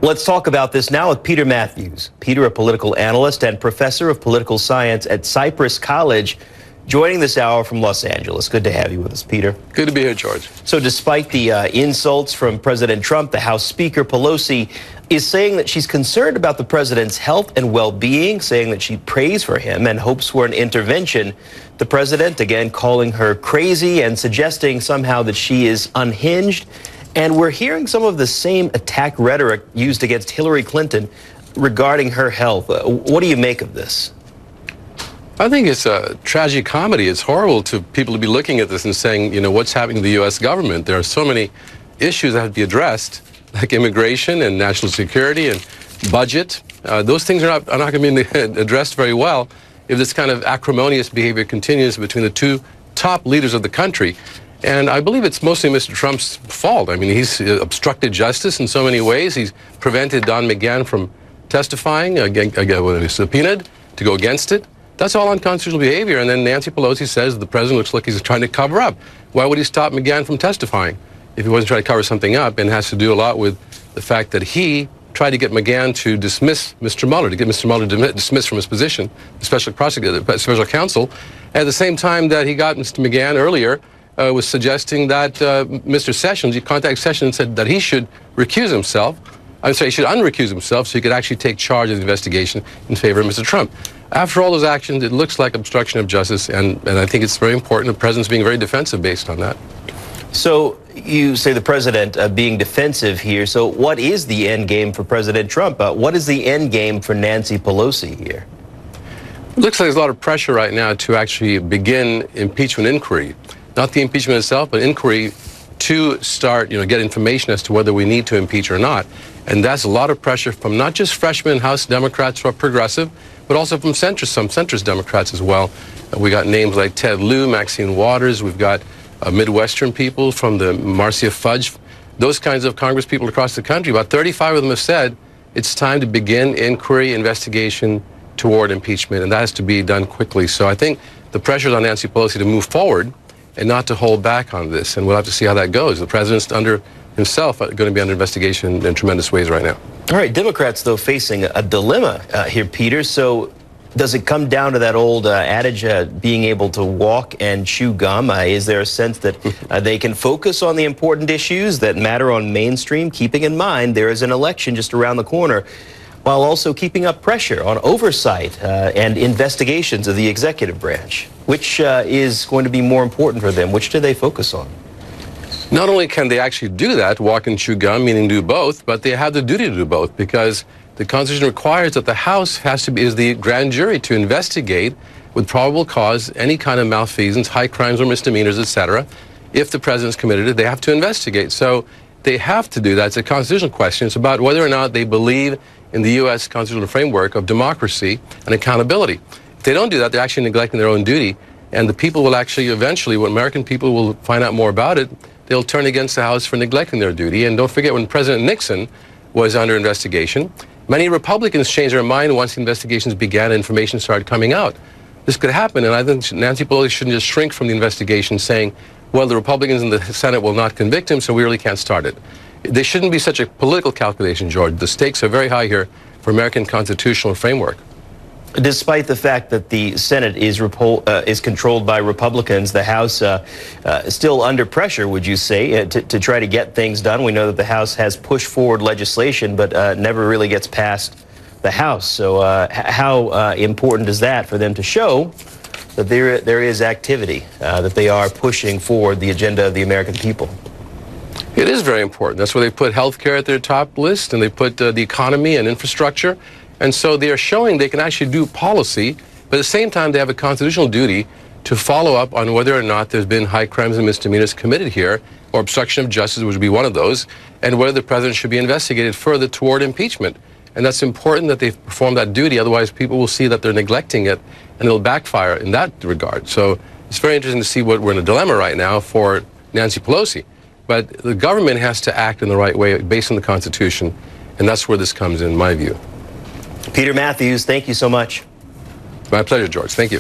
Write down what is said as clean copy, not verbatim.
Let's talk about this now with Peter Matthews. Peter, a political analyst and professor of political science at Cypress College, joining this hour from Los Angeles. Good to have you with us, Peter. Good to be here, George. So despite the insults from President Trump, the House Speaker Pelosi is saying that she's concerned about the president's health and well-being, saying that she prays for him and hopes for an intervention. The president, again, calling her crazy and suggesting somehow that she is unhinged. And we're hearing some of the same attack rhetoric used against Hillary Clinton regarding her health. What do you make of this? I think it's a tragic comedy. It's horrible to people to be looking at this and saying, you know, what's happening to the U.S. government? There are so many issues that have to be addressed, like immigration and national security and budget. Those things are not going to be addressed very well if this kind of acrimonious behavior continues between the two top leaders of the country. And I believe it's mostly Mr. Trump's fault. I mean, he's obstructed justice in so many ways. He's prevented Don McGahn from testifying, when he was subpoenaed, to go against it. That's all unconstitutional behavior. And then Nancy Pelosi says the president looks like he's trying to cover up. Why would he stop McGahn from testifying if he wasn't trying to cover something up? And it has to do a lot with the fact that he tried to get McGahn to dismiss Mr. Mueller, to get Mr. Mueller dismissed from his position, the special prosecutor, special counsel. At the same time that he got Mr. McGahn earlier, was suggesting that Mr. Sessions, he contacted Sessions and said that he should recuse himself. I'm sorry, he should unrecuse himself so he could actually take charge of the investigation in favor of Mr. Trump. After all those actions, it looks like obstruction of justice, and I think it's very important. The president's being very defensive based on that. So you say the president being defensive here. So what is the end game for President Trump? What is the end game for Nancy Pelosi here? It looks like there's a lot of pressure right now to actually begin impeachment inquiry. Not the impeachment itself, but inquiry to start, get information as to whether we need to impeach or not. And that's a lot of pressure from not just freshman House Democrats who are progressive, but also from some centrist Democrats as well. We got names like Ted Lieu, Maxine Waters. We've got Midwestern people from the Marcia Fudge. Those kinds of Congress people across the country. About 35 of them have said it's time to begin inquiry, investigation toward impeachment, and that has to be done quickly. So I think the pressure is on Nancy Pelosi to move forward and not to hold back on this. And we'll have to see how that goes. The president's himself going to be under investigation in tremendous ways right now. All right, Democrats, though, facing a dilemma here, Peter. So does it come down to that old adage, being able to walk and chew gum? Is there a sense that they can focus on the important issues that matter on mainstream, keeping in mind there is an election just around the corner, while also keeping up pressure on oversight and investigations of the executive branch? Which is going to be more important for them? Which do they focus on? Not only can they actually do that, walk and chew gum, meaning do both, but they have the duty to do both, because the Constitution requires that the House is the grand jury to investigate with probable cause any kind of malfeasance, high crimes or misdemeanors, etc. If the president's committed it, they have to investigate. So they have to do that. It's a constitutional question. It's about whether or not they believe in the U.S. constitutional framework of democracy and accountability. If they don't do that, they're actually neglecting their own duty, and the people will actually eventually, when American people will find out more about it, they'll turn against the House for neglecting their duty. And don't forget, when President Nixon was under investigation, many Republicans changed their mind once the investigations began and information started coming out. This could happen, and I think Nancy Pelosi shouldn't just shrink from the investigation saying, well, the Republicans in the Senate will not convict him, so we really can't start it. There shouldn't be such a political calculation, George. The stakes are very high here for American constitutional framework. Despite the fact that the Senate is controlled by Republicans, the House is still under pressure, would you say, to try to get things done? We know that the House has pushed forward legislation, but never really gets past the House. So how important is that for them to show that there is activity, that they are pushing forward the agenda of the American people? It is very important. That's why they put health care at their top list, and they put the economy and infrastructure. And so they are showing they can actually do policy, but at the same time they have a constitutional duty to follow up on whether or not there's been high crimes and misdemeanors committed here, or obstruction of justice, which would be one of those, and whether the president should be investigated further toward impeachment. And that's important that they perform that duty, otherwise people will see that they're neglecting it, and it'll backfire in that regard. So it's very interesting to see what we're in a dilemma right now for Nancy Pelosi. But the government has to act in the right way based on the Constitution, and that's where this comes in my view. Peter Matthews, thank you so much. My pleasure, George. Thank you.